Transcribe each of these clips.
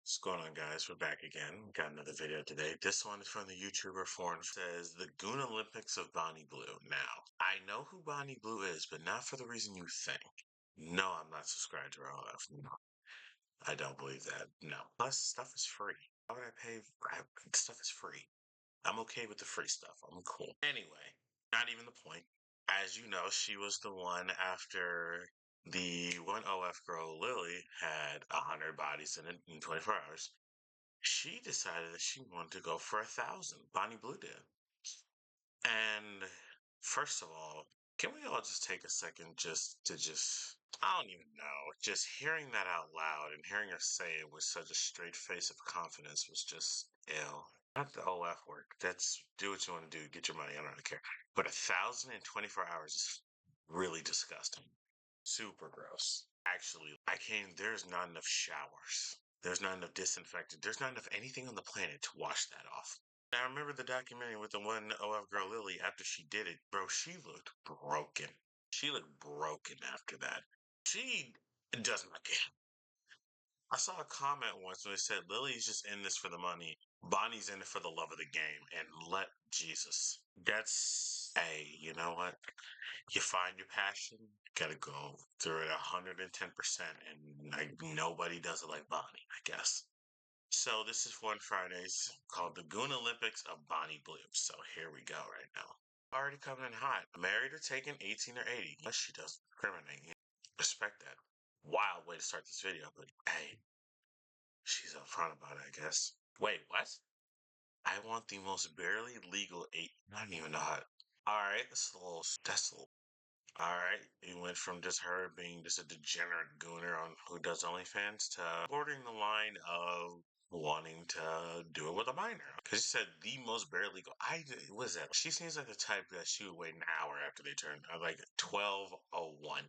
What's going on, guys? We're back again. Got another video today. This one is from the YouTuber Foreign. Says the Goon Olympics of Bonnie Blue. Now, I know who Bonnie Blue is, but not for the reason you think. No, I'm not subscribed to her OF. No, I don't believe that. No. Plus, stuff is free. Why would I pay? Stuff is free. I'm okay with the free stuff. I'm cool. Anyway, not even the point. As you know, she was the one after the one OF girl, Lily, had 100 bodies in 24 hours. She decided that she wanted to go for 1,000. Bonnie Blue did. And first of all, can we all just take a second I don't even know, just hearing that out loud and hearing her say it with such a straight face of confidence was just ill. Not the OF work. That's do what you want to do, get your money. I don't really care. But 1,000 in 24 hours is really disgusting. Super gross. Actually, there's not enough showers. There's not enough disinfectant. There's not enough anything on the planet to wash that off. Now, I remember the documentary with the one OF girl Lily after she did it. Bro, she looked broken. She looked broken after that. She does not care. I saw a comment once where it said Lily's just in this for the money. Bonnie's in it for the love of the game. And let Jesus. You know what? You find your passion, you gotta go through it 110%, and like nobody does it like Bonnie, I guess. So this is one Fridays called the Goon Olympics of Bonnie Blue. So here we go right now. Already coming in hot. Married or taken, 18 or 80. Yes, she does discriminate. Respect that. Wild way to start this video, but hey, she's upfront about it, I guess. Wait, what? I want the most barely legal eight. I don't even know how. All right, that's a little. All right, it went from just her being just a degenerate gooner on who does OnlyFans to bordering the line of wanting to do it with a minor. Because she said the most bare legal. What is that? She seems like the type that she would wait an hour after they turn, like 12:01.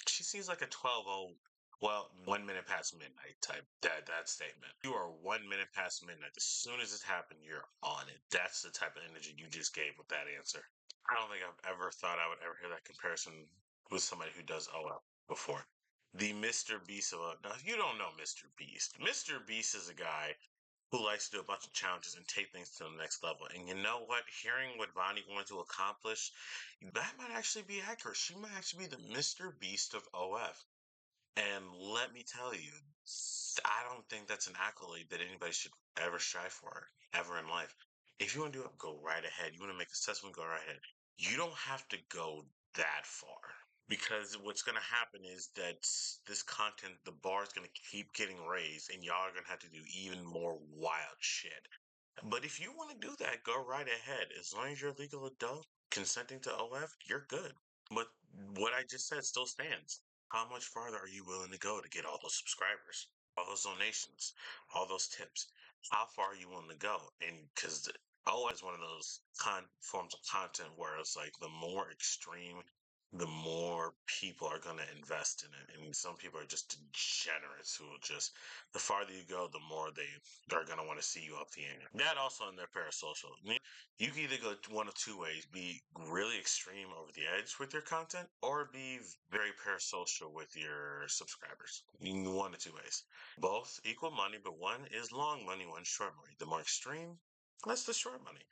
She seems like a 12:0. Well, 1 minute past midnight type. That statement. You are 1 minute past midnight. As soon as it happened, you're on it. That's the type of energy you just gave with that answer. I don't think I've ever thought I would ever hear that comparison with somebody who does OL before. The Mr. Beast of now, you don't know Mr. Beast. Mr. Beast is a guy who likes to do a bunch of challenges and take things to the next level. And you know what? Hearing what Bonnie wanted to accomplish, that might actually be accurate. She might actually be the Mr. Beast of OF. And let me tell you, I don't think that's an accolade that anybody should ever strive for, ever in life. If you want to do it, go right ahead. You want to make a successful, go right ahead. You don't have to go that far. Because what's going to happen is that this content, the bar is going to keep getting raised, and y'all are going to have to do even more wild shit. But if you want to do that, go right ahead. As long as you're a legal adult consenting to OF, you're good. But what I just said still stands. How much farther are you willing to go to get all those subscribers, all those donations, all those tips? How far are you willing to go? And because OF is one of those forms of content where it's like the more extreme, the more people are going to invest in it. And some people are just degenerates who will just, the farther you go, the more they are going to want to see you up the ante. That also in their parasocial. You can either go one of two ways: be really extreme over the edge with your content, or be very parasocial with your subscribers. You can go one of two ways. Both equal money, but one is long money, one short money. The more extreme, that's the short money.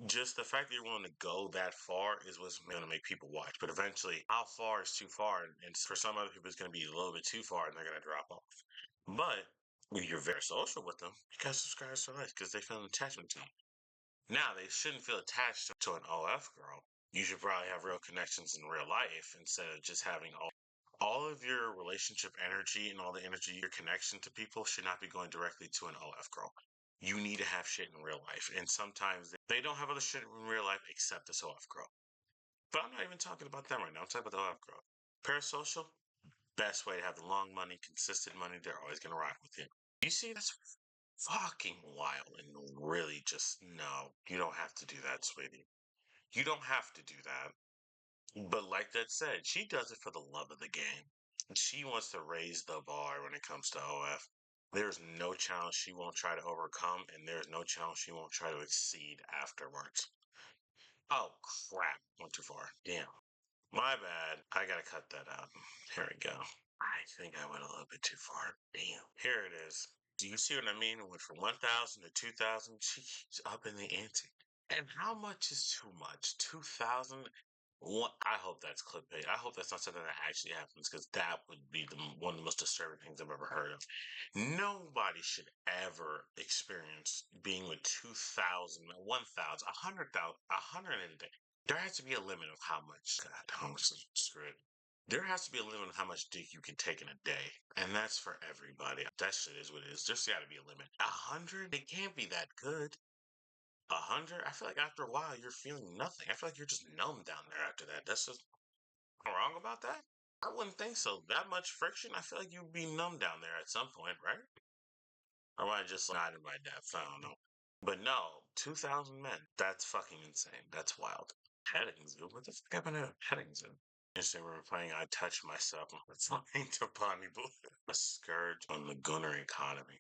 Just the fact that you're willing to go that far is what's going to make people watch. But eventually, how far is too far? And for some other people, it's going to be a little bit too far, and they're going to drop off. But if you're very social with them, you got subscribers for life because they feel an attachment to you. Now, they shouldn't feel attached to an OF girl. You should probably have real connections in real life instead of just having all of your relationship energy and all the energy, your connection to people should not be going directly to an OF girl. You need to have shit in real life. And sometimes they don't have other shit in real life except this OF girl. But I'm not even talking about them right now. I'm talking about the OF girl. Parasocial, best way to have the long money, consistent money. They're always going to rock with you. You see, that's fucking wild and really just no, you don't have to do that, sweetie. You don't have to do that. But like that said, she does it for the love of the game. She wants to raise the bar when it comes to OF. There's no challenge she won't try to overcome, and there's no challenge she won't try to exceed afterwards. Oh crap, went too far. Damn. My bad. I gotta cut that out. Here we go. I think I went a little bit too far. Damn. Here it is. Do you see what I mean? It went from 1,000 to 2,000. She keeps up in the ante. And how much is too much? 2,000? I hope that's clickbait. I hope that's not something that actually happens because that would be one of the most disturbing things I've ever heard of. Nobody should ever experience being with 2,000, 1,000, 100,000, 100 and there has to be a limit of how much. God, how much is screwed. There has to be a limit of how much dick you can take in a day, and that's for everybody. That shit is what it is. There's got to be a limit. 100, it can't be that good. 100, I feel like after a while you're feeling nothing. I feel like you're just numb down there after that. That's just wrong about that. I wouldn't think so. That much friction, I feel like you'd be numb down there at some point, right? Or am I just not in my depth? I don't know. But no, 2,000 men. That's fucking insane. That's wild. Petting zoo? What the fuck happened to a petting zoo? Yesterday we were playing I Touch Myself. It's listening to Bonnie Blue. A scourge on the gunner economy.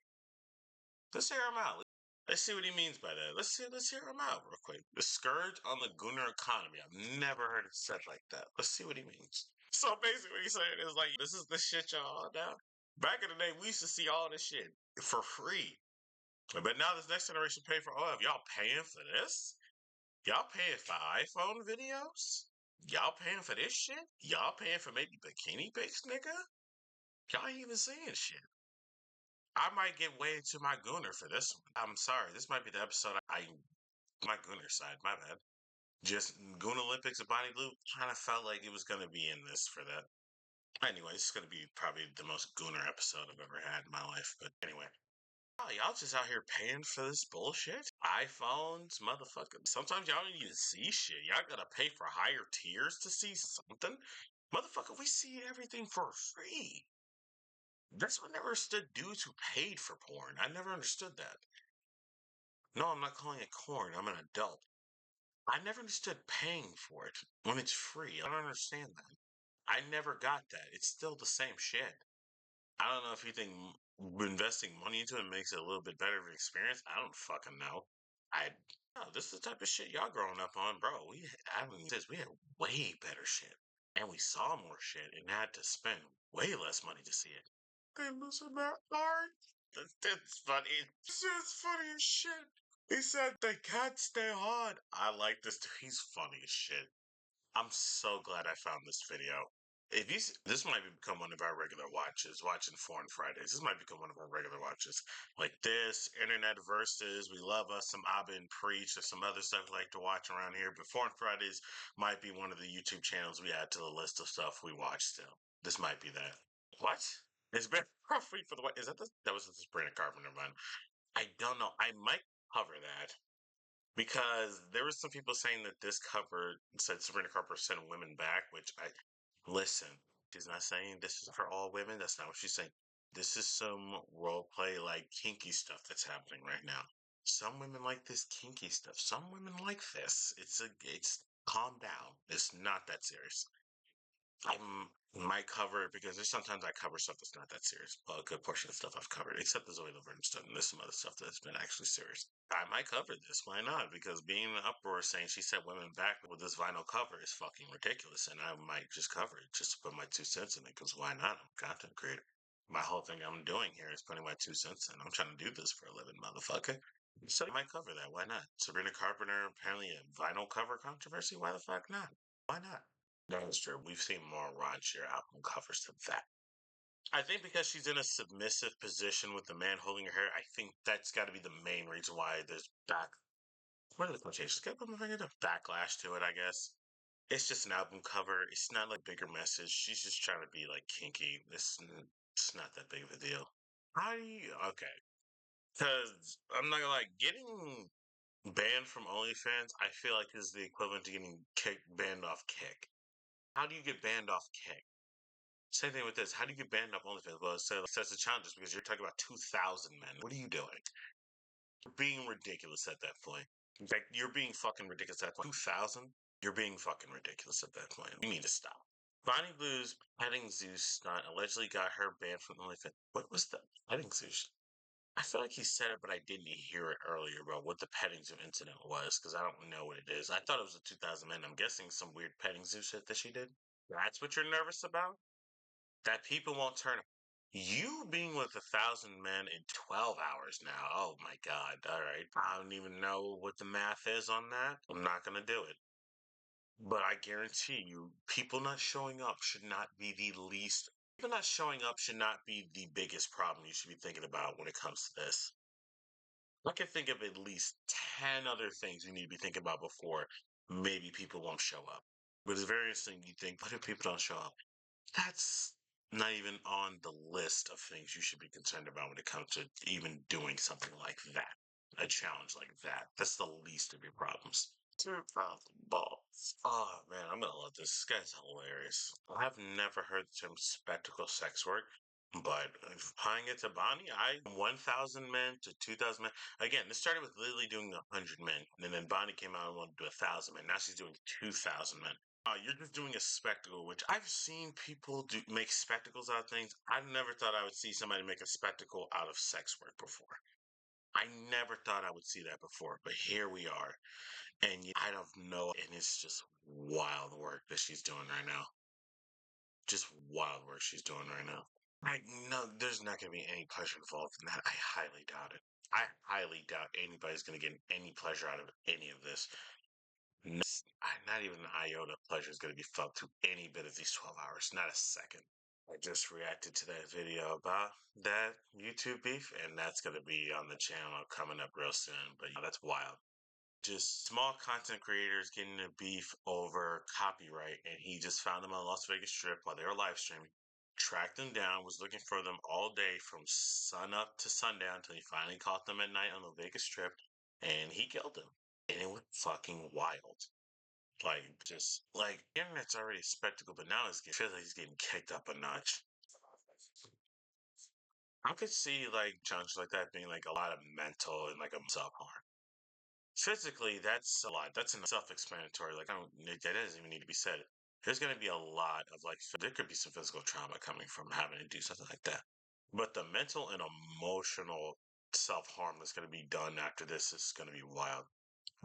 Let's hear him out. Let's see what he means by that. Let's hear him out real quick. The scourge on the Gunner economy. I've never heard it said like that. Let's see what he means. So basically what he's saying is like, this is the shit y'all now. Back in the day, we used to see all this shit for free. But now this next generation pay for all of y'all paying for this? Y'all paying for iPhone videos? Y'all paying for this shit? Y'all paying for maybe bikini pics, nigga? Y'all ain't even saying shit. I might get way into my gooner for this one. I'm sorry. This might be the episode my gooner side. My bad. Just Goon Olympics of Bonnie Blue kind of felt like it was going to be in this for that. Anyway, it's going to be probably the most gooner episode I've ever had in my life. But anyway. Oh, y'all just out here paying for this bullshit? iPhones, motherfucker. Sometimes y'all don't even see shit. Y'all gotta pay for higher tiers to see something. Motherfucker, we see everything for free. That's what I never understood dudes who paid for porn. I never understood that. No, I'm not calling it corn. I'm an adult. I never understood paying for it when it's free. I don't understand that. I never got that. It's still the same shit. I don't know if you think investing money into it makes it a little bit better of an experience. I don't fucking know. I no, this is the type of shit y'all growing up on, bro. I mean, this we had way better shit, and we saw more shit, and had to spend way less money to see it. They losing their art. That's funny. It's funny as shit. He said they can't stay on. I like this. He's funny as shit. I'm so glad I found this video. If you, this might become one of our regular watches. Watching Foreign Fridays. This might become one of our regular watches. Like this, Internet Versus, We Love Us, some Abba and Preach, or some other stuff we like to watch around here. But Foreign Fridays might be one of the YouTube channels we add to the list of stuff we watch still. This might be that. What? It's been roughly for the what? Is that the that was the Sabrina Carpenter one? I don't know. I might cover that because there were some people saying that this cover said Sabrina Carpenter sent women back, which I listen. She's not saying this is for all women. That's not what she's saying. This is some role play, like kinky stuff that's happening right now. Some women like this kinky stuff. Some women like this. It's calm down. It's not that serious. I might cover it because there's sometimes I cover stuff that's not that serious. Well, a good portion of stuff I've covered, except the Zoe Laverne stuff, and there's some other stuff that's been actually serious. I might cover this. Why not? Because being in an uproar saying she set women back with this vinyl cover is fucking ridiculous, and I might just cover it just to put my 2 cents in it. Because why not? I'm a content creator. My whole thing I'm doing here is putting my 2 cents in. I'm trying to do this for a living, motherfucker. So I might cover that. Why not? Sabrina Carpenter apparently a vinyl cover controversy. Why the fuck not? Why not? That is true. We've seen more rideshare album covers than that. I think because she's in a submissive position with the man holding her hair, I think that's got to be the main reason why there's back. What are the quotations? Got to put my finger to backlash to it, I guess. It's just an album cover. It's not like bigger message. She's just trying to be like kinky. It's not that big of a deal. How do you? Okay. Because I'm not gonna like getting banned from OnlyFans. I feel like is the equivalent to getting banned off Kick. How do you get banned off Kick? Same thing with this. How do you get banned off OnlyFans? Well, so that's the challenge because you're talking about 2,000 men. What are you doing? You're being ridiculous at that point. In fact, you're being fucking ridiculous at that point. 2,000? You're being fucking ridiculous at that point. You need to stop. Bonnie Blue's petting zoo stunt allegedly got her banned from OnlyFans. What was the petting zoo? I feel like he said it, but I didn't hear it earlier about what the petting zoo incident was because I don't know what it is. I thought it was a 2,000 men. I'm guessing some weird petting zoo shit that she did. That's what you're nervous about? that people won't turn. You being with 1,000 men in 12 hours now. Oh my God. All right. I don't even know what the math is on that. I'm not going to do it. But I guarantee you, people not showing up should not be the least. People not showing up should not be the biggest problem you should be thinking about when it comes to this. I can think of at least 10 other things you need to be thinking about before maybe people won't show up. But it's very interesting. You think, what if people don't show up? That's not even on the list of things you should be concerned about when it comes to even doing something like that. A challenge like that. That's the least of your problems. Two balls. Oh man, I'm gonna love this. This guy's hilarious. I've never heard the term spectacle sex work, but applying it to Bonnie, 1,000 men to 2,000 men. Again, this started with Lily doing 100 men, and then Bonnie came out and wanted to do 1,000 men. Now she's doing 2,000 men. You're just doing a spectacle, which I've seen people do make spectacles out of things. I've never thought I would see somebody make a spectacle out of sex work before. I never thought I would see that before, but here we are. And I don't know, and it's just wild work that she's doing right now. Just wild work she's doing right now. I know there's not going to be any pleasure involved in that. I highly doubt it. I highly doubt anybody's going to get any pleasure out of any of this. Not even an iota of pleasure is going to be felt through any bit of these 12 hours. Not a second. I just reacted to that video about that YouTube beef, and that's going to be on the channel coming up real soon. But that's wild. Just small content creators getting a beef over copyright, and he just found them on Las Vegas Strip while they were live streaming, tracked them down, was looking for them all day from sun up to sundown until he finally caught them at night on the Vegas Strip, and he killed them. And it went fucking wild. Like, just like internet's already a spectacle, but now it feels like he's getting kicked up a notch. I could see like challenges like that being like a lot of mental and like a self harm. Physically, that's a lot. That's self-explanatory. Like, I don't, that doesn't even need to be said. There's going to be a lot of like, there could be some physical trauma coming from having to do something like that. But the mental and emotional self-harm that's going to be done after this is going to be wild.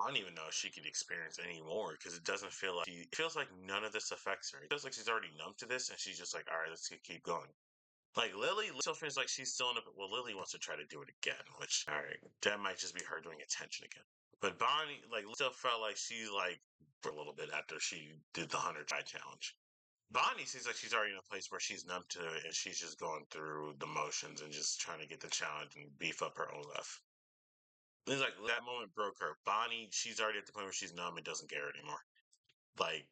I don't even know if she could experience any more because it doesn't feel like it feels like none of this affects her. It feels like she's already numb to this and she's just like, all right, let's keep going. Like Lily still feels like she's still in it. Well, Lily wants to try to do it again, which all right, that might just be her doing attention again. But Bonnie, like, still felt like she like for a little bit after she did the 100 try challenge. Bonnie seems like she's already in a place where she's numb to it and she's just going through the motions and just trying to get the challenge and beef up her own life. It's like that moment broke her. Bonnie, she's already at the point where she's numb and doesn't care anymore. Like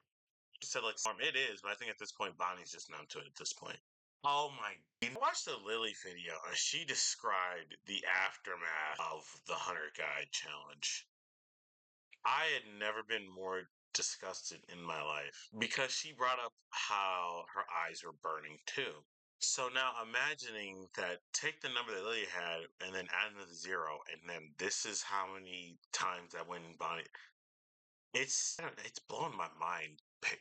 you said, like it is, but I think at this point Bonnie's just numb to it at this point. Oh my! You watched the Lily video, and she described the aftermath of the 100 guy challenge. I had never been more disgusted in my life because she brought up how her eyes were burning too. So now imagining that, take the number that Lily had and then add another zero, and then this is how many times that went in Bonnie. It's blowing my mind.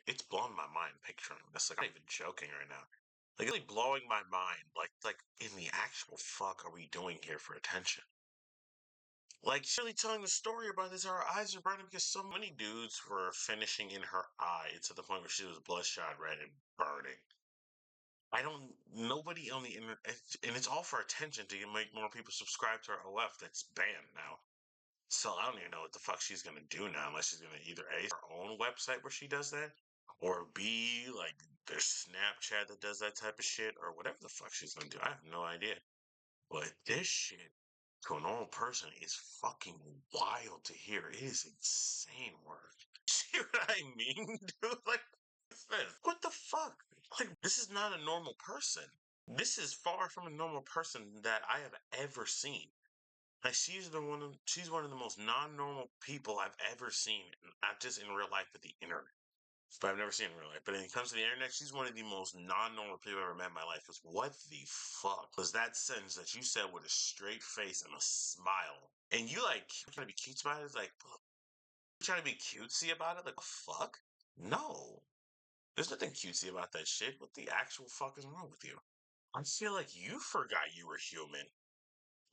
It's blowing my mind picturing this. Like I'm not even joking right now. Like it's really blowing my mind. Like in the actual fuck are we doing here for attention? Like she's really telling the story about this. Her eyes are burning because so many dudes were finishing in her eye to the point where she was bloodshot red and burning. I don't. Nobody on the internet, and it's all for attention to make more people subscribe to her OF. That's banned now. So I don't even know what the fuck she's gonna do now, unless she's gonna either A, her own website where she does that, or B, like there's Snapchat that does that type of shit, or whatever the fuck she's gonna do. I have no idea. But this shit to a normal person is fucking wild to hear. It is insane work. See what I mean, dude? Like, what's this? What the fuck? Like, this is not a normal person. This is far from a normal person that I have ever seen. Like she's one of the most non-normal people I've ever seen, not just in real life, but the internet. But I've never seen in real life. But when it comes to the internet, she's one of the most non-normal people I've ever met in my life. Because what the fuck was that sentence that you said with a straight face and a smile? And you like trying to be cute about it? It's like you trying to be cutesy about it? Like the fuck? No, there's nothing cutesy about that shit. What the actual fuck is wrong with you? I feel like you forgot you were human.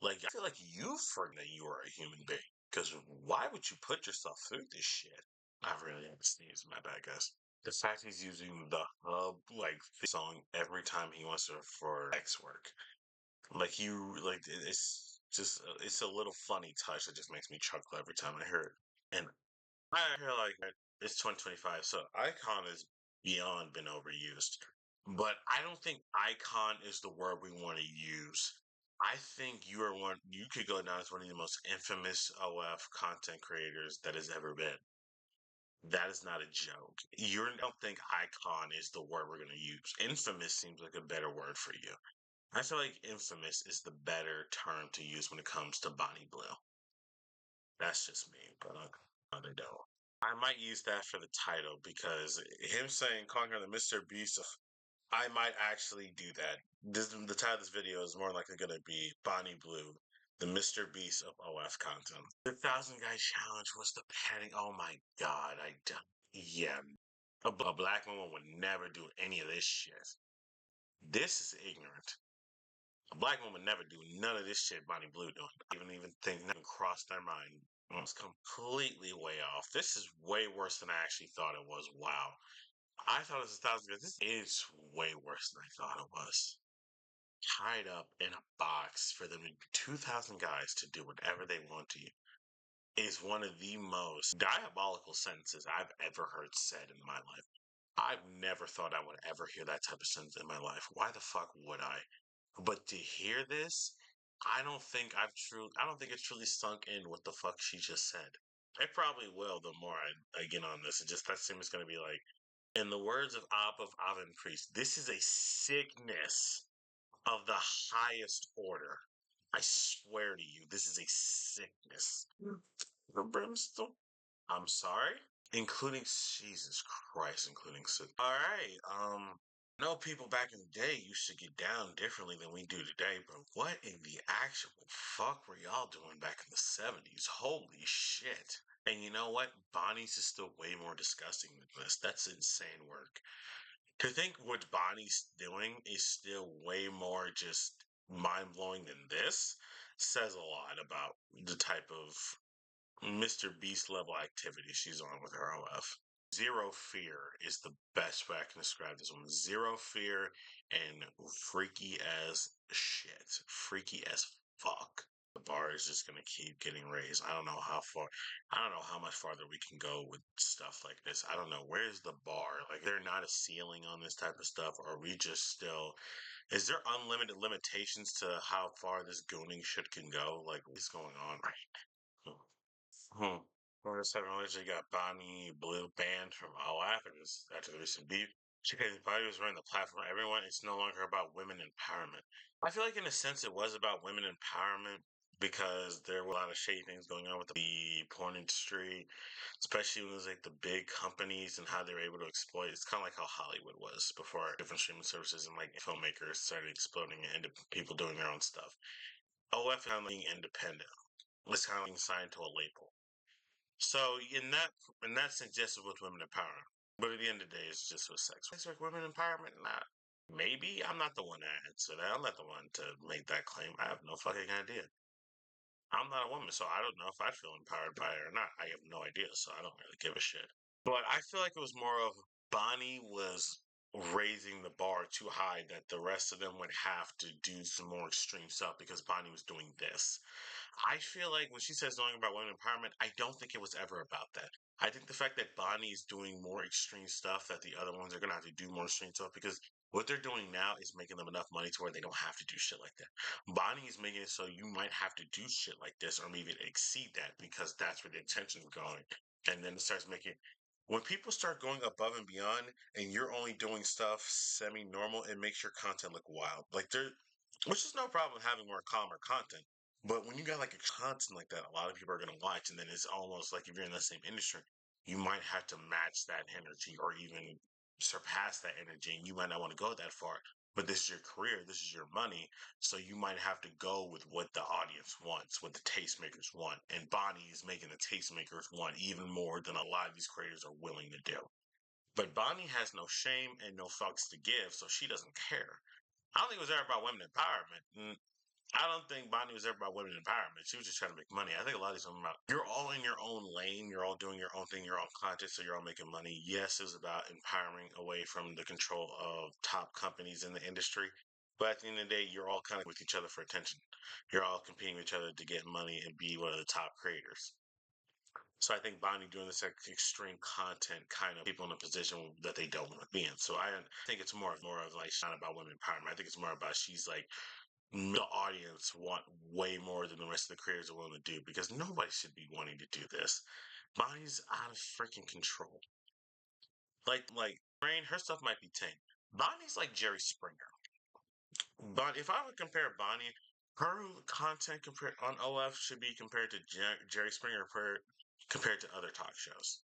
Like, I feel like you forgot that you are a human being. Because why would you put yourself through this shit? I really have to sneeze. My bad, guys. The fact he's using the hub like song every time he wants to for sex work, like you like it's just it's a little funny touch that just makes me chuckle every time I hear it. And I feel like it's 2025, so icon is beyond been overused. But I don't think icon is the word we want to use. I think you are one. You could go down as one of the most infamous OF content creators that has ever been. That is not a joke. You don't think icon is the word we're going to use. Infamous seems like a better word for you. I feel like infamous is the better term to use when it comes to Bonnie Blue. That's just me, but they don't. I might use that for the title because him saying calling her the Mr. Beast, I might actually do that. The title of this video is more likely going to be Bonnie Blue, the Mr. Beast of OF content. The 1,000 guy challenge was the padding. Oh my god, I don't. Yeah, a black woman would never do any of this shit. This is ignorant. A black woman never do none of this shit Bonnie Blue doing. Even think, never crossed their mind. It's completely way off. This is way worse than I actually thought it was. Wow. I thought it was 1,000 guys. This is way worse than I thought it was. Tied up in a box for them 2,000 guys to do whatever they want to you is one of the most diabolical sentences I've ever heard said in my life. I've never thought I would ever hear that type of sentence in my life. Why the fuck would I? But to hear this, I don't think it's truly sunk in what the fuck she just said. It probably will the more I get on this. It just that seems going to be like, in the words of Avon Priest, this is a sickness of the highest order. I swear to you, this is a sickness. The brimstone. I'm sorry? Including Jesus Christ, including sick. All right. I know people back in the day used to get down differently than we do today, but what in the actual fuck were y'all doing back in the 70s? Holy shit. And you know what? Bonnie's is still way more disgusting than this. That's insane work. To think what Bonnie's doing is still way more just mind blowing than this says a lot about the type of Mr. Beast level activity she's on with her OF. Zero fear is the best way I can describe this one. Zero fear and freaky as shit. Freaky as fuck. The bar is just gonna keep getting raised. I don't know how far. I don't know how much farther we can go with stuff like this. I don't know. Where's the bar? Like, there not a ceiling on this type of stuff, or are we just still? Is there unlimited limitations to how far this gooning shit can go? Like, what's going on right now? Hmm. Florida 7 allegedly got Bonnie Blue banned from all Africans after the recent beef. She claims Bonnie was running the platform for everyone. It's no longer about women empowerment. I feel like, in a sense, it was about women empowerment because there were a lot of shady things going on with the porn industry, especially when it was like the big companies and how they were able to exploit. It's kind of like how Hollywood was before different streaming services and like filmmakers started exploding and people doing their own stuff. OF is kind of being independent. It's kind of being signed to a label. So in that sense, yes, it was women empowerment. But at the end of the day, it's just with sex. Sex work, women empowerment? Nah. Maybe I'm not the one to answer that. I'm not the one to make that claim. I have no fucking idea. I'm not a woman, so I don't know if I feel empowered by it or not. I have no idea, so I don't really give a shit. But I feel like it was more of Bonnie was raising the bar too high that the rest of them would have to do some more extreme stuff because Bonnie was doing this. I feel like when she says something about women empowerment, I don't think it was ever about that. I think the fact that Bonnie is doing more extreme stuff, that the other ones are going to have to do more extreme stuff because what they're doing now is making them enough money to where they don't have to do shit like that. Bonnie is making it so you might have to do shit like this or maybe exceed that because that's where the attention is going. And then it starts making, when people start going above and beyond and you're only doing stuff semi normal, it makes your content look wild. Like, which is no problem having more calmer content. But when you got like a content like that, a lot of people are going to watch, and then it's almost like if you're in the same industry, you might have to match that energy or even surpass that energy, and you might not want to go that far. But this is your career, this is your money, so you might have to go with what the audience wants, what the tastemakers want. And Bonnie is making the tastemakers want even more than a lot of these creators are willing to do. But Bonnie has no shame and no fucks to give, so she doesn't care. I don't think it was ever about women empowerment. I don't think Bonnie was ever about women empowerment. She was just trying to make money. I think a lot of these women about you're all in your own lane, you're all doing your own thing, your own content, so you're all making money. Yes, it's about empowering away from the control of top companies in the industry. But at the end of the day, you're all kind of with each other for attention. You're all competing with each other to get money and be one of the top creators. So I think Bonnie doing this extreme content kind of people in a position that they don't want to be in. So I think it's more of like it's not about women empowerment. I think it's more about she's like the audience want way more than the rest of the creators are willing to do because nobody should be wanting to do this. Bonnie's out of freaking control. Like Rain, her stuff might be tame. Bonnie's like Jerry Springer. But if I would compare Bonnie, her content compared on OF should be compared to Jerry Springer compared to other talk shows.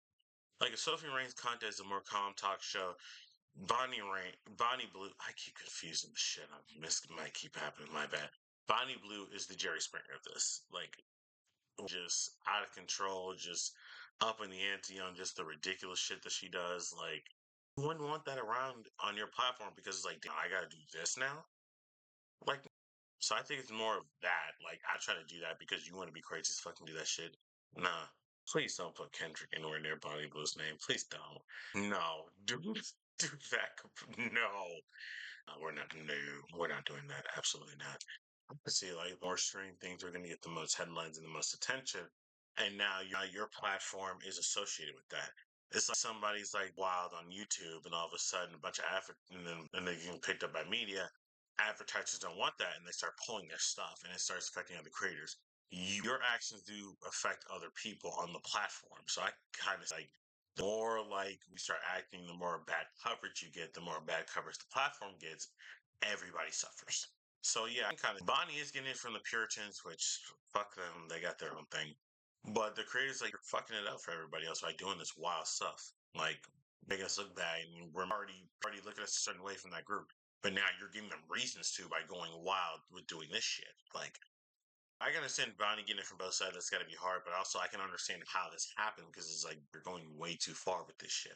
Like if Sophie Rain's content is a more calm talk show, Bonnie Blue. I keep confusing the shit. This might keep happening. My bad. Bonnie Blue is the Jerry Springer of this. Like just out of control, just up in the ante on just the ridiculous shit that she does. Like you wouldn't want that around on your platform because it's like, damn, I gotta do this now. Like, so I think it's more of that. Like I try to do that because you want to be crazy as fucking do that shit. Nah. Please don't put Kendrick anywhere near Bonnie Blue's name. Please don't. No. Do that. No. We're not doing that. Absolutely not. I see, like more streaming things are going to get the most headlines and the most attention, and now your platform is associated with that. It's like somebody's like wild on YouTube, and all of a sudden, a bunch of and they get picked up by media. Advertisers don't want that, and they start pulling their stuff, and it starts affecting other creators. Your actions do affect other people on the platform. So I kind of like the more like we start acting, the more bad coverage you get, the more bad coverage the platform gets. Everybody suffers. So yeah, I kind of Bonnie is getting it from the Puritans, which fuck them, they got their own thing. But the creators like you're fucking it up for everybody else by doing this wild stuff, like making us look bad, and we're already looking at us a certain way from that group. But now you're giving them reasons to by going wild with doing this shit. Like I can understand Bonnie getting it from both sides. That's got to be hard, but also I can understand how this happened because it's like you're going way too far with this shit.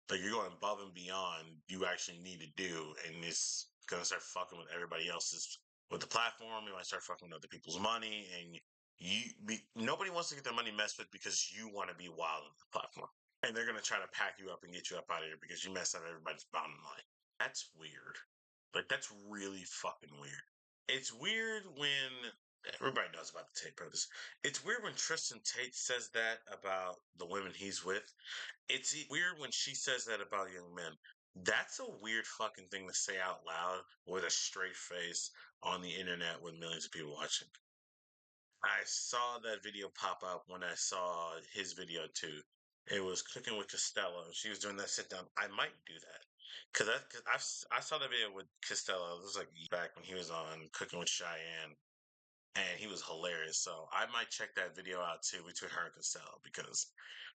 Like you're going above and beyond you actually need to do, and it's gonna start fucking with everybody else's with the platform. You might start fucking with other people's money, and nobody wants to get their money messed with because you want to be wild on the platform, and they're gonna try to pack you up and get you up out of here because you messed up everybody's bottom line. That's weird. Like that's really fucking weird. It's weird when everybody knows about the Tate brothers. It's weird when Tristan Tate says that about the women he's with. It's weird when she says that about young men. That's a weird fucking thing to say out loud with a straight face on the internet with millions of people watching. I saw that video pop up when I saw his video too. It was cooking with Costello. She was doing that sit down. I might do that because I saw that video with Costello. It was like back when he was on Cooking with Cheyenne, and he was hilarious. So I might check that video out too between her and Costello because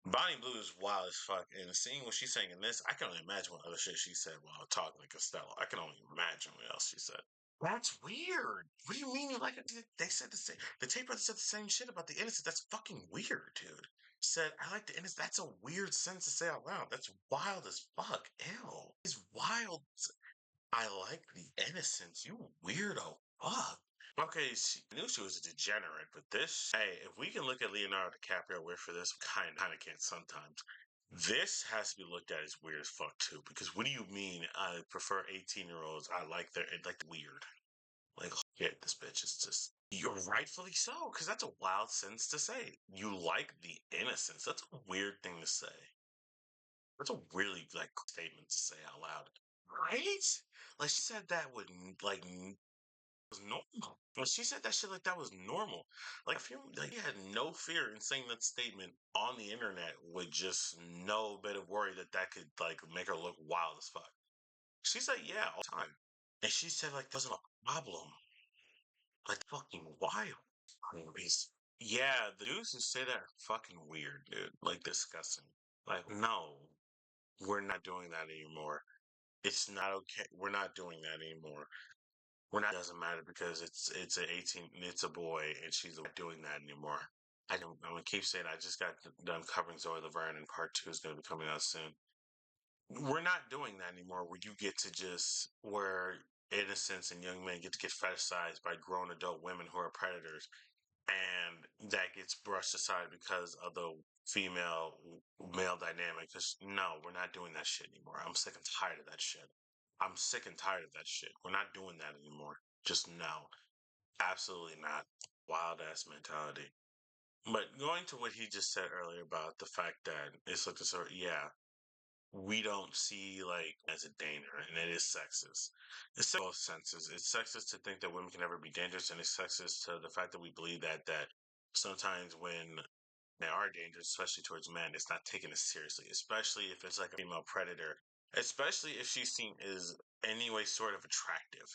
Bonnie Blue is wild as fuck. And seeing what she's saying in this, I can only imagine what other shit she said while talking to Costello. I can only imagine what else she said. That's weird. What do you mean? Like they said the same. The tape brother said the same shit about the innocent. That's fucking weird, dude. Said I like the innocent. That's a weird sentence to say out loud. That's wild as fuck. Ew. It's wild. I like the innocence. You weirdo. Fuck. Okay, I knew she was a degenerate, but this, hey, if we can look at Leonardo DiCaprio weird for this, kind of can't sometimes. This has to be looked at as weird as fuck too, because what do you mean? I prefer 18-year-olds. I like weird. Like, shit, this bitch is just. You're rightfully so, because that's a wild sentence to say. You like the innocence. That's a weird thing to say. That's a really like statement to say out loud, right? Like she said that with like was normal. When she said that shit like that was normal. Like if you like you had no fear in saying that statement on the internet with just no bit of worry that that could like make her look wild as fuck. She said yeah all the time. And she said like there wasn't a problem. Like fucking wild. Anyways. Yeah, the dudes who say that are fucking weird, dude. Like disgusting. Like, no, we're not doing that anymore. It's not okay. We're not doing that anymore. We're not. Doesn't matter because it's an 18. It's a boy, and she's not doing that anymore. I don't. I'm gonna keep saying. I just got done covering Zoe Laverne, and part two is gonna be coming out soon. We're not doing that anymore. Where you get to just where innocents and young men get to get fetishized by grown adult women who are predators, and that gets brushed aside because of the female male dynamic. Because no, we're not doing that shit anymore. I'm sick and tired of that shit. I'm sick and tired of that shit. We're not doing that anymore. Just no, absolutely not. Wild ass mentality. But going to what he just said earlier about the fact that it's like a sort, yeah, we don't see like as a danger, and it is sexist. It's in both senses. It's sexist to think that women can never be dangerous, and it's sexist to the fact that we believe that sometimes when they are dangerous, especially towards men, it's not taken as seriously, especially if it's like a female predator, especially if she's seen as anyway sort of attractive.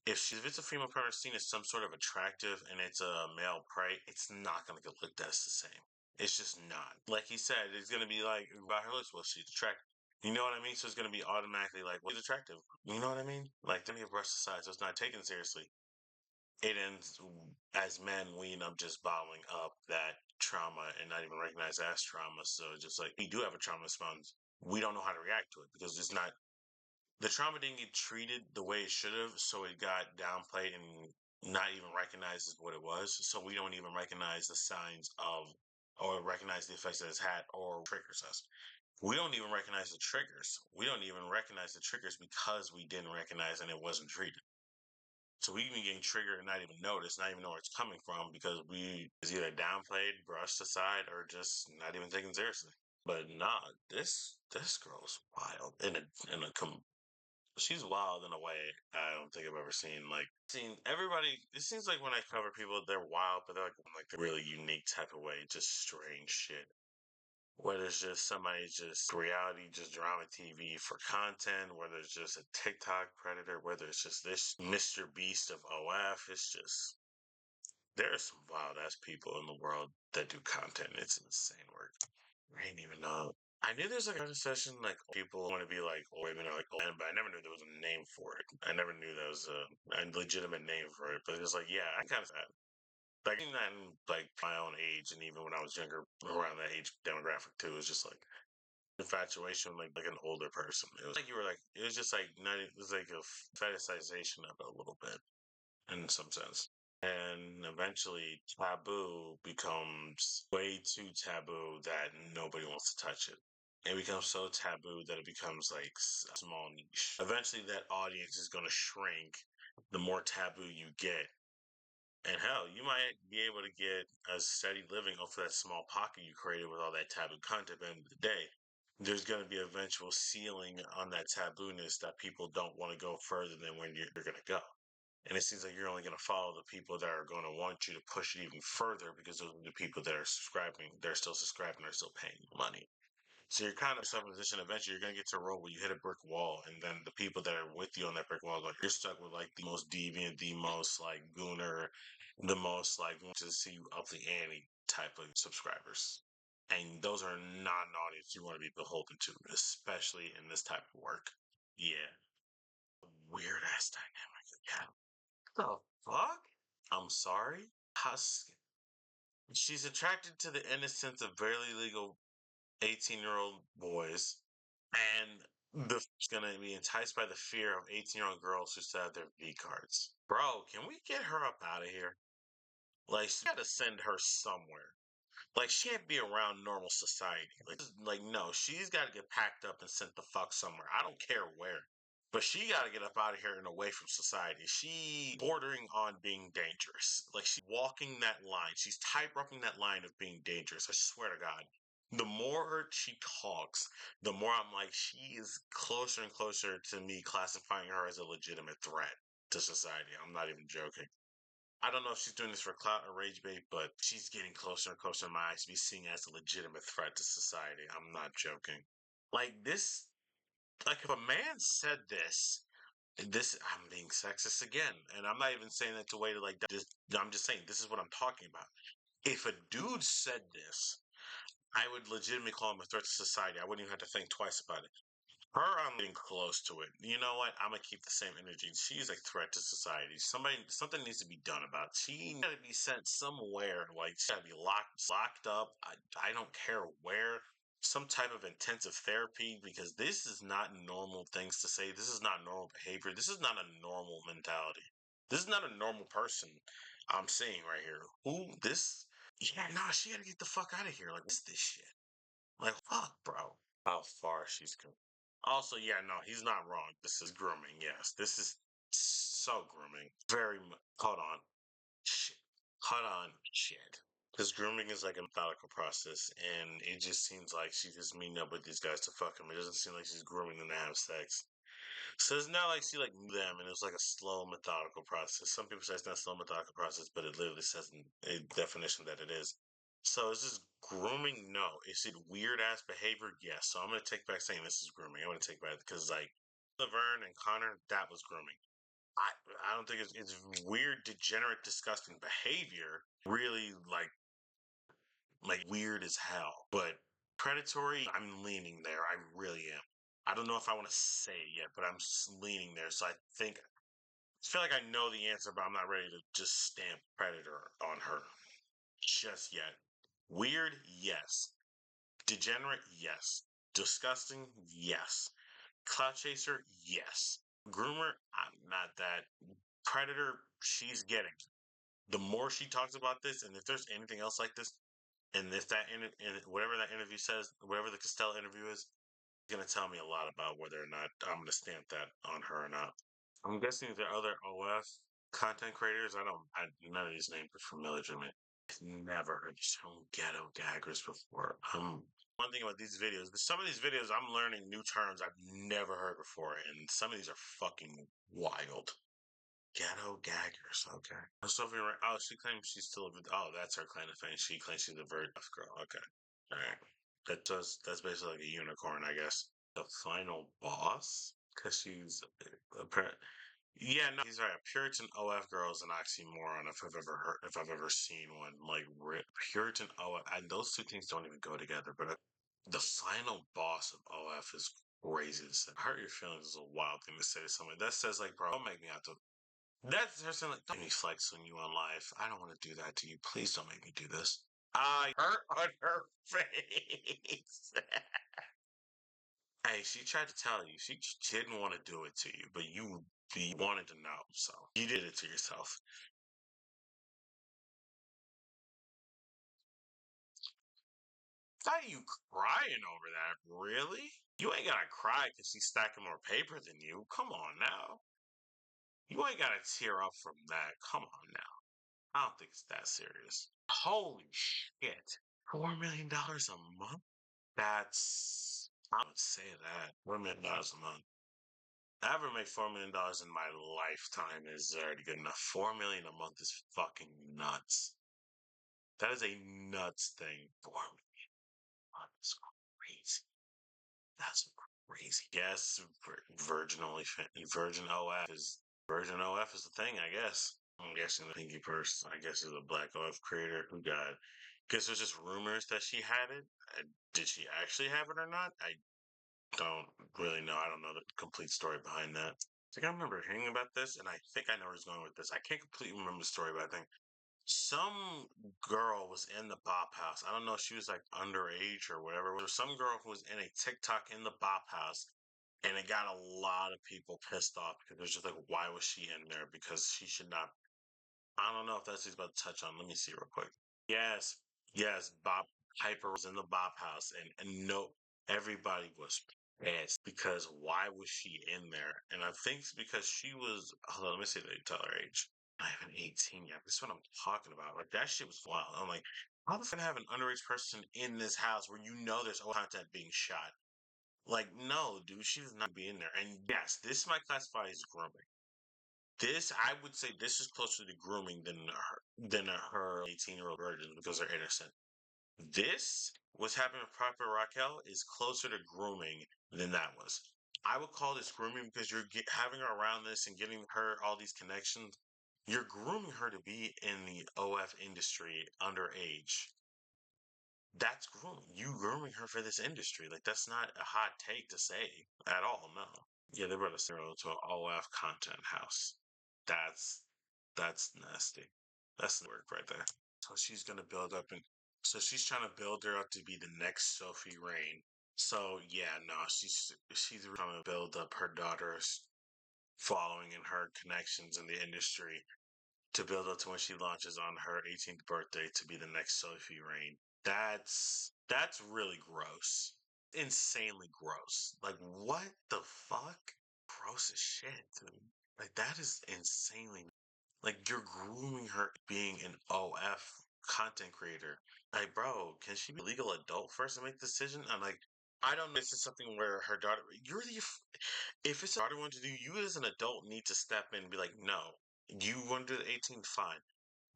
If it's a female predator seen as some sort of attractive and it's a male prey, it's not gonna get looked at as the same. It's just not. Like he said, it's gonna be like about her looks. Well, she's attractive. You know what I mean? So it's gonna be automatically like, well, she's attractive. You know what I mean? Like, then you brush aside, so it's not taken seriously. It ends as men, we end up just bottling up that trauma and not even recognize it as trauma. So just like we do have a trauma response, we don't know how to react to it because it's not the trauma didn't get treated the way it should have, so it got downplayed and not even recognized as what it was. So we don't even recognize the signs of or recognize the effects that it's had or triggers us. We don't even recognize the triggers. We don't even recognize the triggers because we didn't recognize and it wasn't treated. So we even getting triggered and not even notice, not even know where it's coming from because we is either downplayed, brushed aside, or just not even taken seriously. But nah, this girl's wild in a she's wild in a way I don't think I've ever seen. Like, seen everybody. It seems like when I cover people, they're wild, but they're like the really unique type of way, just strange shit. Whether it's just somebody just reality, just drama TV for content, whether it's just a TikTok predator, whether it's just this Mr. Beast of OF, it's just there are some wild ass people in the world that do content. It's insane work. I didn't even know. I knew there's like a session like people want to be like women or like men, but I never knew there was a name for it. I never knew there was a legitimate name for it. But it was like, yeah, I kind of that. Like even that in like my own age, and even when I was younger, around that age demographic too, it was just like infatuation with like an older person. It was like you were like it was just like not. It was like a fetishization of it a little bit in some sense. And eventually, taboo becomes way too taboo that nobody wants to touch it. It becomes so taboo that it becomes like a small niche. Eventually, that audience is going to shrink the more taboo you get. And hell, you might be able to get a steady living off of that small pocket you created with all that taboo content. But at the end of the day, there's going to be an eventual ceiling on that tabooness that people don't want to go further than when you're going to go. And it seems like you're only going to follow the people that are going to want you to push it even further because those are the people that are subscribing. They're still subscribing. They're still paying money. So you're kind of self position. Eventually, you're going to get to a road where you hit a brick wall, and then the people that are with you on that brick wall, like you're stuck with like the most deviant, the most like gooner, the most like want to see you up the ante type of subscribers. And those are not an audience you want to be beholden to, especially in this type of work. Yeah, weird ass dynamic. Yeah. The fuck? I'm sorry? Husk. She's attracted to the innocence of barely legal 18-year-old boys, and she's gonna be enticed by the fear of 18-year-old girls who still have their V cards. Bro, can we get her up out of here? Like, she gotta send her somewhere. Like, she can't be around normal society. Like no, she's gotta get packed up and sent the fuck somewhere. I don't care where. But she got to get up out of here and away from society. She bordering on being dangerous. Like she's walking that line. She's tightroping that line of being dangerous. I swear to God. The more she talks, the more I'm like, she is closer and closer to me classifying her as a legitimate threat to society. I'm not even joking. I don't know if she's doing this for clout or rage bait, but she's getting closer and closer in my eyes to be seen as a legitimate threat to society. I'm not joking. Like this like if a man said this I'm being sexist again, and I'm not even saying that to way to like just I'm just saying this is what I'm talking about. If a dude said this, I would legitimately call him a threat to society. I wouldn't even have to think twice about it. Her, I'm getting close to it. You know what? I'm gonna keep the same energy. She's a threat to society. Something needs to be done about it. She gotta be sent somewhere. Like she gotta be locked up. I don't care where. some type of intensive therapy because this is not normal things to say. This is not normal behavior. This is not a normal mentality. This is not a normal person I'm seeing right here. Who this? Yeah, nah, she gotta get the fuck out of here. Like, what's this shit? Like, fuck, bro. How far she's come. Also, yeah, no, he's not wrong. This is grooming. Yes, this is so grooming. Very. Hold on. Shit. Hold on. Shit. Because grooming is like a methodical process, and it just seems like she's just meeting up with these guys to fuck them. It doesn't seem like she's grooming them to have sex. So it's not like she like knew them, and it's like a slow, methodical process. Some people say it's not a slow, methodical process, but it literally says in a definition that it is. So is this grooming? No. Is it weird ass behavior? Yes. So I'm gonna take back saying this is grooming. I'm gonna take back because like Laverne and Connor, that was grooming. I I don't think it's weird, degenerate, disgusting behavior. Really like weird as hell. But predatory, I'm leaning there. I really am. I don't know if I want to say it yet, but I'm leaning there. So I feel like I know the answer, but I'm not ready to just stamp predator on her just yet. Weird, yes. Degenerate, yes. Disgusting, yes. Clout chaser, yes. Groomer, I'm not that. Predator, she's getting. The more she talks about this, and if there's anything else like this, and if that whatever that interview says, whatever the Costello interview is, it's gonna tell me a lot about whether or not I'm gonna stamp that on her or not. I'm guessing there are other OF content creators. None of these names are familiar to me. I've never heard these term ghetto gaggers before. One thing about these videos, some of these videos I'm learning new terms I've never heard before, and some of these are fucking wild. Ghetto gaggers, okay. Sophie, oh, she claims she's still. Oh, that's her claim to fame. She claims she's a very tough girl. Okay, all right. That's basically like a unicorn, I guess. The final boss, because she's a yeah, no, he's right. Puritan OF girl is an oxymoron if I've ever heard, if I've ever seen one. Like Puritan OF, and those two things don't even go together. But the final boss of OF is crazy to say. Hurt your feelings is a wild thing to say to someone. That says like, bro, don't make me have to. That's her saying like, don't make me flex on you on life. I don't want to do that to you. Please don't make me do this. I hurt on her face. Hey, she tried to tell you. She didn't want to do it to you, but you wanted to know, so you did it to yourself. Why are you crying over that? Really? You ain't gotta cry because she's stacking more paper than you. Come on now. You ain't gotta tear up from that. Come on now. I don't think it's that serious. Holy shit. $4 million a month? That's, I would say that. $4 million a month. I ever make $4 million in my lifetime is already good enough. 4 million a month is fucking nuts. That is a nuts thing. 4 million a month is crazy. That's crazy. Yes, Virgin only Virgin OF is the thing, I guess. I'm guessing the Pinky Purse, I guess, is a black OF creator who got. Guess there's just rumors that she had it. Did she actually have it or not? I don't really know. I don't know the complete story behind that. I think I remember hearing about this, and I think I know where he's going with this. I can't completely remember the story, but I think some girl was in the Bop House. I don't know if she was like underage or whatever. There was some girl who was in a TikTok in the Bop House, and it got a lot of people pissed off because it was just like, why was she in there? Because she should not. I don't know if that's what he's about to touch on. Let me see real quick. Yes, yes, Bob Piper was in the Bop House, and no, everybody was pissed because why was she in there? And I think it's because she was. Hold on, let me see the tell her age. Not even 18 yet. This is what I'm talking about. Like that shit was wild. I'm like, how the fuck have an underage person in this house where you know there's content being shot? Like, no, dude, she does not be in there. And yes, this might classify as grooming. This, I would say, this is closer to grooming than her 18-year-old virgin because they're innocent. This, what's happening with Proper Raquel, is closer to grooming than that was. I would call this grooming because having her around this and getting her all these connections. You're grooming her to be in the OF industry underage. That's grooming. You grooming her for this industry. Like that's not a hot take to say at all. No. Yeah, they brought a serial to an OF content house. That's that's nasty. That's the work right there. So she's gonna build up and So she's trying to build her up to be the next Sophie Rain. So yeah, no, she's trying to build up her daughter's following and her connections in the industry to build up to when she launches on her 18th birthday to be the next Sophie Rain. That's really gross. Insanely gross. Like what the fuck? Gross as shit, dude. Like that is insanely like you're grooming her being an OF content creator. Like, bro, can she be a legal adult first and make the decision? I'm like, I don't know. This is something where her daughter, you're the, if it's a daughter want to do, you as an adult need to step in and be like, no, you want to do the 18, fine.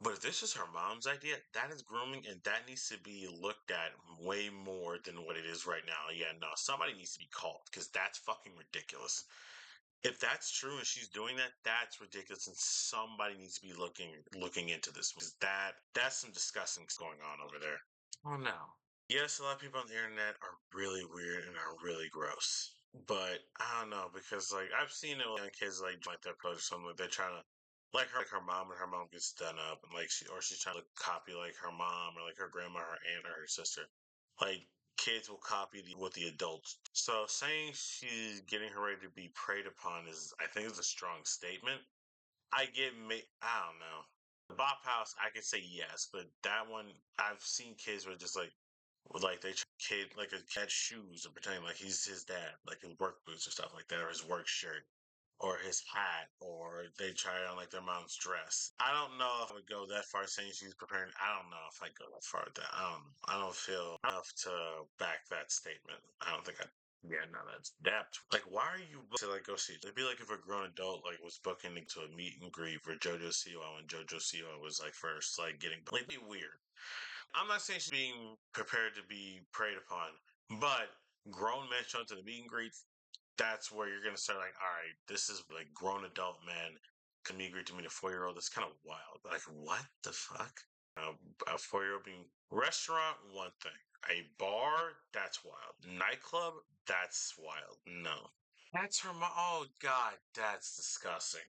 But if this is her mom's idea, that is grooming and that needs to be looked at way more than what it is right now. Yeah, no, somebody needs to be called because that's fucking ridiculous. If that's true and she's doing that, that's ridiculous, and somebody needs to be looking into this because that's some disgusting going on over there. Oh no. Yes, a lot of people on the internet are really weird and are really gross. But I don't know because like I've seen it with young kids like their post or something like they're trying to like her mom and her mom gets done up and like she's trying to copy like her mom or like her grandma, her aunt or her sister. Like kids will copy what the adults. So saying she's getting her ready to be preyed upon is I think is a strong statement. I don't know. The Bop House, I could say yes, but that one I've seen kids where just like they kid like a kid's shoes and pretending like he's his dad, like his work boots or stuff like that, or his work shirt, or his hat, or they try on like their mom's dress. I don't know if I would go that far saying she's preparing. I don't know if I go that far with that. I don't feel enough to back that statement. I don't think I. Yeah, no, that's depth. Like, why are you to like go see? It'd be like if a grown adult like was booking into a meet and greet for JoJo Siwa when JoJo Siwa was like first like getting like be weird. I'm not saying she's being prepared to be preyed upon, but grown men showing to the meet and greet, that's where you're gonna start like, all right, this is like grown adult men can meet and greet to meet a 4-year-old. That's kind of wild. Like, what the fuck? A 4-year-old being restaurant, one thing. A bar, that's wild. Nightclub, that's wild. No. That's her mom. Oh God, that's disgusting.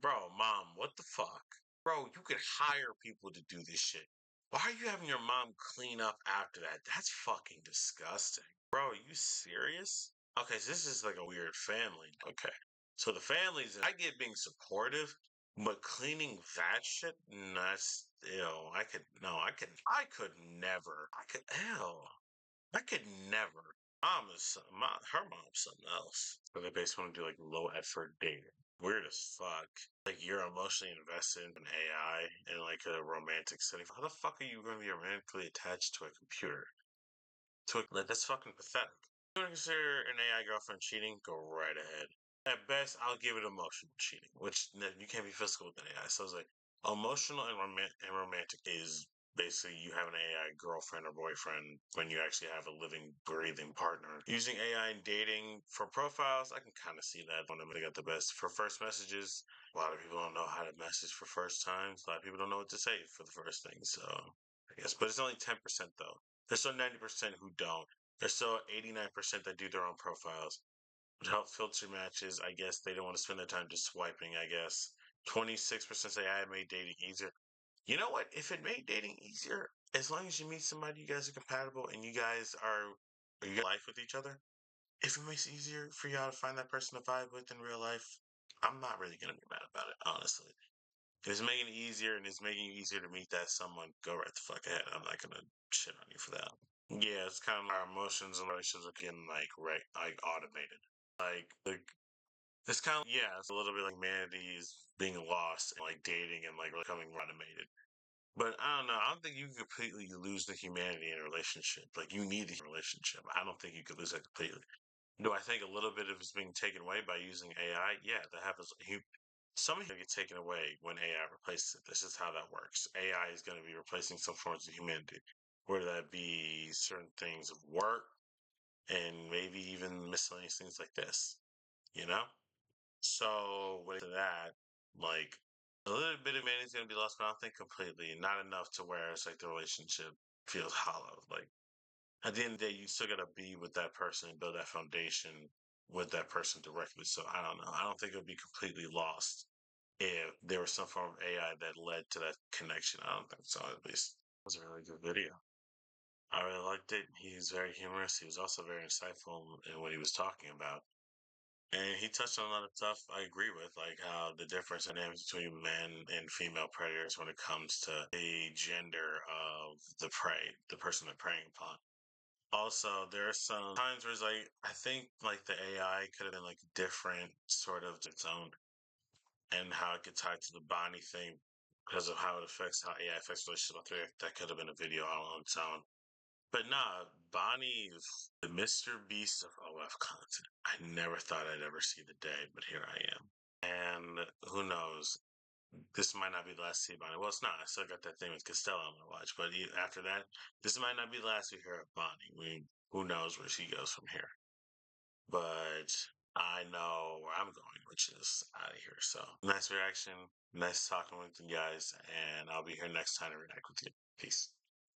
Bro, mom, what the fuck? Bro, you could hire people to do this shit. Why are you having your mom clean up after that? That's fucking disgusting. Bro, are you serious? Okay, so this is like a weird family. Okay. So the families, I get being supportive, but cleaning that shit, that's, I could never, I could never. Her mom's something else. So they basically want to do like low effort dating. Weird as fuck. Like you're emotionally invested in AI in like a romantic setting. How the fuck are you going to be romantically attached to a computer? Like that's fucking pathetic. If you want to consider an AI girlfriend cheating? Go right ahead. At best, I'll give it emotional cheating, which you can't be physical with an AI. So it's like emotional and romantic is basically you have an AI girlfriend or boyfriend when you actually have a living, breathing partner. Using AI in dating for profiles, I can kind of see that when they got the best. For first messages, a lot of people don't know how to message for first times. A lot of people don't know what to say for the first thing. So I guess, but it's only 10% though. There's still 90% who don't. There's still 89% that do their own profiles. To help filter matches, I guess they don't want to spend their time just swiping, I guess. 26% say I made dating easier. You know what? If it made dating easier, as long as you meet somebody, you guys are compatible and you got life with each other, if it makes it easier for y'all to find that person to vibe with in real life, I'm not really going to be mad about it, honestly. If it's making it easier and it's making it easier to meet that someone, go right the fuck ahead. I'm not going to shit on you for that. Yeah, it's kind of our emotions and relations are getting like automated. Like it's kind of yeah, it's a little bit like humanity is being lost and like dating and like becoming automated. But I don't know. I don't think you can completely lose the humanity in a relationship. Like you need the relationship. I don't think you could lose that completely. Do I think a little bit of it's being taken away by using AI? Yeah, that happens. Some of it get taken away when AI replaces it. This is how that works. AI is going to be replacing some forms of humanity, whether that be certain things of work and maybe even miscellaneous things like this. You know. So with that, like a little bit of humanity is going to be lost, but I don't think completely. Not enough to where it's like the relationship feels hollow. Like at the end of the day, you still got to be with that person and build that foundation with that person directly. So I don't know. I don't think it would be completely lost if there was some form of AI that led to that connection. I don't think so, at least. It was a really good video. I really liked it. He's very humorous. He was also very insightful in what he was talking about. And he touched on a lot of stuff I agree with, like how the difference in names between men and female predators when it comes to the gender of the prey, the person they're preying upon. Also, there are some times where it's like I think like the AI could have been like different, sort of its own, and how it could tie to the Bonnie thing because of how it affects how AI affects relationships. That could have been a video all on its own. But nah, Bonnie is the Mr. Beast of OF content. I never thought I'd ever see the day, but here I am. And who knows? This might not be the last see Bonnie. Well, it's not. I still got that thing with Costello I'm gonna watch. But after that, this might not be the last we hear of Bonnie. I mean, who knows where she goes from here? But I know where I'm going, which is out of here. So nice reaction. Nice talking with you guys. And I'll be here next time to react with you. Peace.